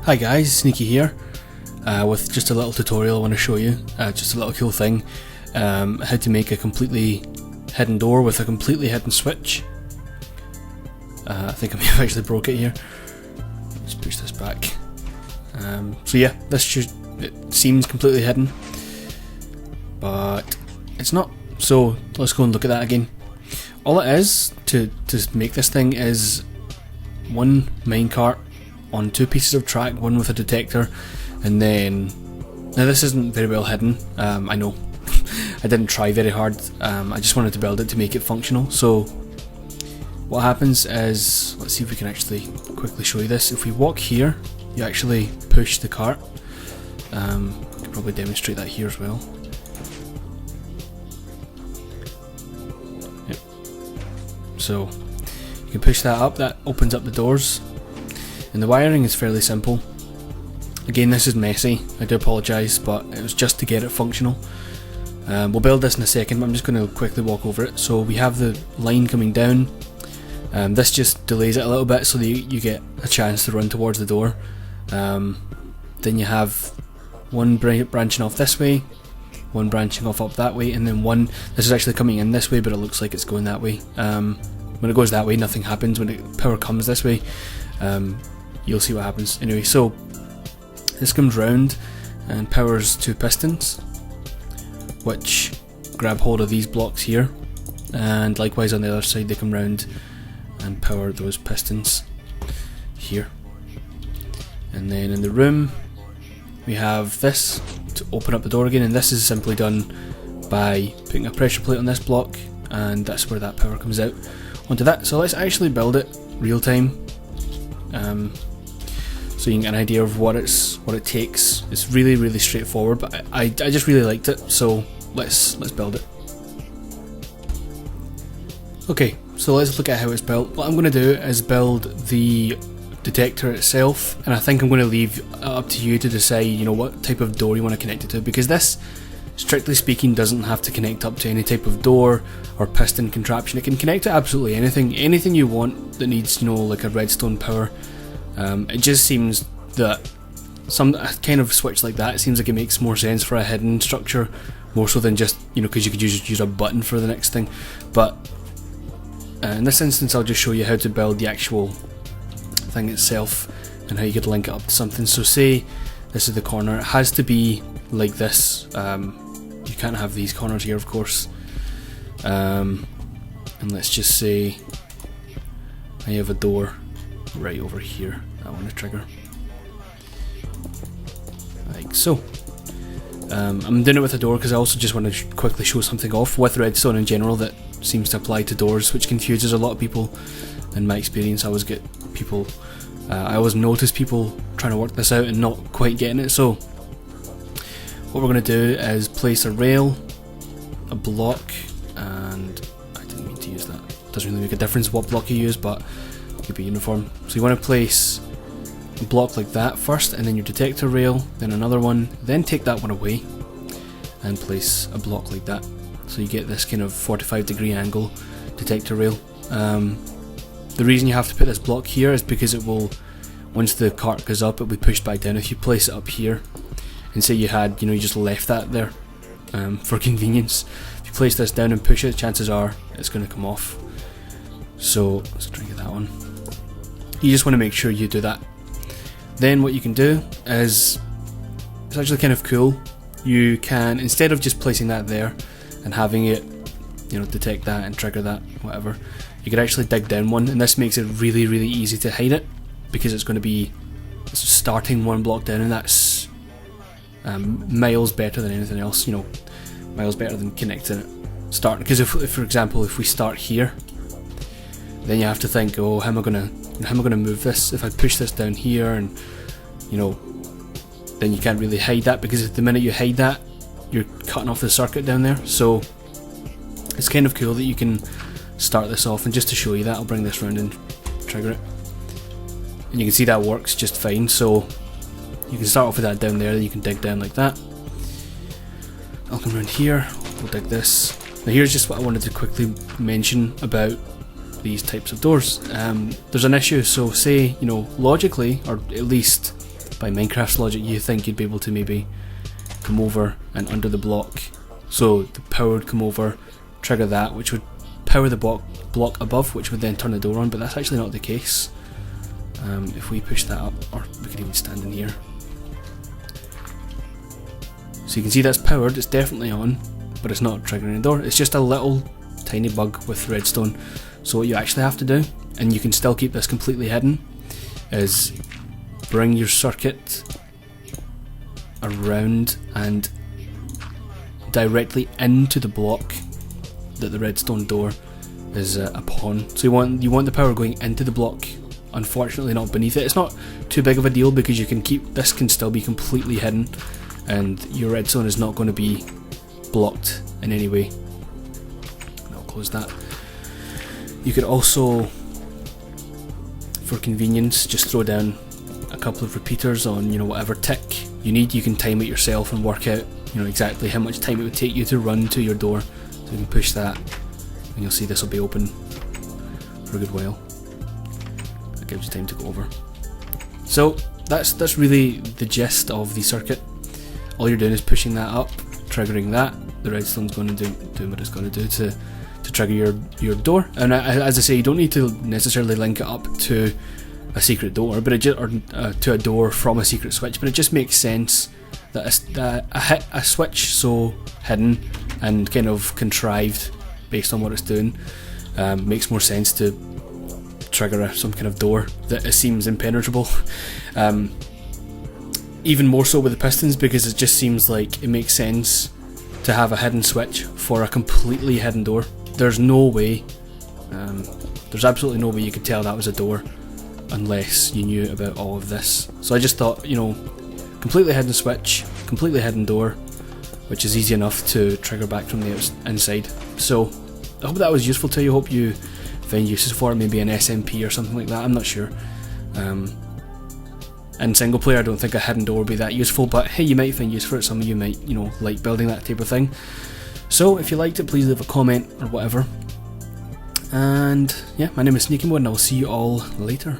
Hi guys, Sneaky here, with just a little tutorial I want to show you, just a little cool thing, how to make a completely hidden door with a completely hidden switch. I think I may have actually broke it here. Let's push this back. So yeah, it seems completely hidden, but it's not. So let's go and look at that again. All it is to make this thing is one minecart on two pieces of track, one with a detector, and then, now this isn't very well hidden, I know, I didn't try very hard, I just wanted to build it to make it functional. So what happens is, let's see if we can actually quickly show you this. If we walk here, you actually push the cart. I could probably demonstrate that here as well. Yep. So you can push that up, that opens up the doors. And the wiring is fairly simple. Again, this is messy, I do apologise, but it was just to get it functional. We'll build this in a second, but I'm just going to quickly walk over it. So we have the line coming down. This just delays it a little bit so that you get a chance to run towards the door. Then you have one branching off this way, one branching off up that way, and then one, this is actually coming in this way, but it looks like it's going that way. When it goes that way, nothing happens. When power comes this way, you'll see what happens. Anyway, so this comes round and powers two pistons, which grab hold of these blocks here, and likewise on the other side they come round and power those pistons here. And then in the room we have this to open up the door again, and this is simply done by putting a pressure plate on this block, and that's where that power comes out onto that. So let's actually build it real time. So you can get an idea of what it takes. It's really straightforward, but I just really liked it, so let's build it. Okay, so let's look at how it's built. What I'm going to do is build the detector itself, and I think I'm going to leave it up to you to decide, you know, what type of door you want to connect it to, because this, strictly speaking, doesn't have to connect up to any type of door or piston contraption. It can connect to absolutely anything you want that needs, you know, like a redstone power. It just seems that a kind of switch like that, it seems like it makes more sense for a hidden structure, more so than just, you know, because you could use a button for the next thing. But in this instance I'll just show you how to build the actual thing itself and how you could link it up to something. So say this is the corner, it has to be like this. You can't have these corners here, of course. And let's just say I have a door right over here I want to trigger, like so. I'm doing it with a door because I also just want to quickly show something off with redstone in general that seems to apply to doors, which confuses a lot of people. In my experience, I always get people, I always notice people trying to work this out and not quite getting it. So what we're going to do is place a rail, a block, and I didn't mean to use that. It doesn't really make a difference what block you use, but keep it uniform. So you want to place a block like that first, and then your detector rail, then another one, then take that one away and place a block like that. So you get this kind of 45-degree angle detector rail. The reason you have to put this block here is because it will, once the cart goes up, it will be pushed back down. If you place it up here and say you had, you know, you just left that there for convenience, if you place this down and push it, chances are it's going to come off. So let's try and get that one. You just want to make sure you do that. Then what you can do is, it's actually kind of cool, you can, instead of just placing that there and having it, you know, detect that and trigger that, whatever, you could actually dig down one, and this makes it really easy to hide it, because it's going to be starting one block down, and that's miles better than anything else, you know, miles better than connecting it starting. Because if for example, if we start here, then you have to think, oh, how am I gonna move this? If I push this down here, and you know, then you can't really hide that, because the minute you hide that, you're cutting off the circuit down there. So it's kind of cool that you can start this off, and just to show you that, I'll bring this round and trigger it, and you can see that works just fine. So you can start off with that down there, then you can dig down like that. I'll come around here, we'll dig this. Now here's just what I wanted to quickly mention about these types of doors. There's an issue. So say, you know, logically, or at least by Minecraft's logic, you think you'd be able to maybe come over and under the block, so the power would come over, trigger that, which would power the block above, which would then turn the door on, but that's actually not the case. If we push that up, or we could even stand in here. So you can see that's powered, it's definitely on, but it's not triggering the door. It's just a little tiny bug with redstone. So what you actually have to do, and you can still keep this completely hidden, is bring your circuit around and directly into the block that the redstone door is upon. So you want the power going into the block, unfortunately not beneath it. It's not too big of a deal because you can keep this, can still be completely hidden, and your redstone is not going to be blocked in any way. I'll close that. You could also, for convenience, just throw down a couple of repeaters on, you know, whatever tick you need. You can time it yourself and work out, you know, exactly how much time it would take you to run to your door. So you can push that, and you'll see this will be open for a good while. That gives you time to go over. So that's really the gist of the circuit. All you're doing is pushing that up, triggering that. The redstone's going to do what it's going to do to trigger your door. And as I say, you don't need to necessarily link it up to a secret door, but to a door from a secret switch. But it just makes sense that a switch so hidden and kind of contrived based on what it's doing makes more sense to trigger some kind of door that it seems impenetrable. Even more so with the pistons, because it just seems like it makes sense to have a hidden switch for a completely hidden door. There's no way, there's absolutely no way you could tell that was a door unless you knew about all of this. So I just thought, you know, completely hidden switch, completely hidden door, which is easy enough to trigger back from the inside. So I hope that was useful to you. I hope you find uses for it, maybe an SMP or something like that, I'm not sure. In single player I don't think a hidden door would be that useful, but hey, you might find use for it. Some of you might, you know, like building that type of thing. So if you liked it, please leave a comment or whatever. And yeah, my name is MrSneakymode, and I will see you all later.